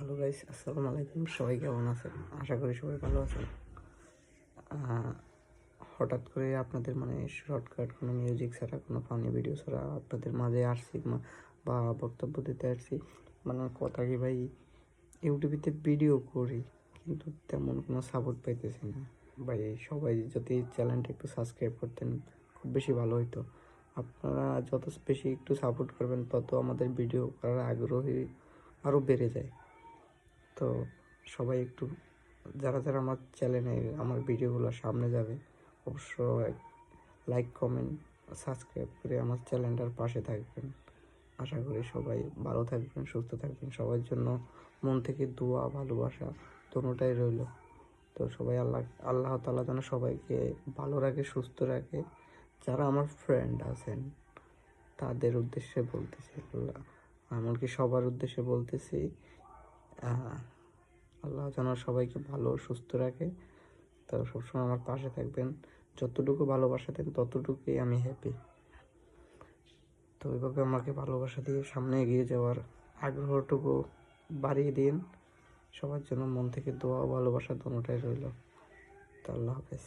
Hello guys, আসসালামু আলাইকুম। সবাই কেমন আছেন? আশা করি সবাই ভালো আছেন। হঠাৎ করে আপনাদের শর্টকাট কোনো মিউজিক ছাড়া, কোনো ফানি ভিডিও ছাড়া আপনাদের মাঝে আসছি বা বক্তব্য দিতে আসছি। কথা কি ভাই, ইউটিউবেতে ভিডিও করি কিন্তু তেমন কোনো সাপোর্ট পাইতেছি না ভাই। সবাই যদি চ্যানেলটা একটু সাবস্ক্রাইব করতেন খুব বেশি ভালো হতো। আপনারা যত বেশি একটু সাপোর্ট করবেন তত আমাদের ভিডিও করার আগ্রহী আরও বেড়ে যায়। তো সবাই একটু, যারা যারা আমার চ্যানেলে আমার ভিডিওগুলো সামনে যাবে, অবশ্যই লাইক, কমেন্ট, সাবস্ক্রাইব করে আমার চ্যানেলটার পাশে থাকবেন। আশা করি সবাই ভালো থাকবেন, সুস্থ থাকবেন। সবার জন্য মন থেকে দোয়া, ভালোবাসা দোনোটাই রইল। তো সবাই আল্লাহ তাআলা যেন সবাইকে ভালো রাখে, সুস্থ রাখে। যারা আমার ফ্রেন্ড আছেন তাদের উদ্দেশ্যে বলতেছি, এমনকি সবার উদ্দেশ্যে বলতেছি, আল্লাহ যেন সবাইকে ভালো সুস্থ রাখে। তো সবসময় আমার পাশে থাকবেন। যতটুকু ভালোবাসা দেন ততটুকুই আমি হ্যাপি। তো ওইভাবে আমাকে ভালোবাসা দিয়ে সামনে এগিয়ে যাওয়ার আগ্রহটুকু বাড়িয়ে দিন। সবার জন্য মন থেকে দোয়া ও ভালোবাসা দোনোটাই রইল। তো আল্লাহ হাফেজ।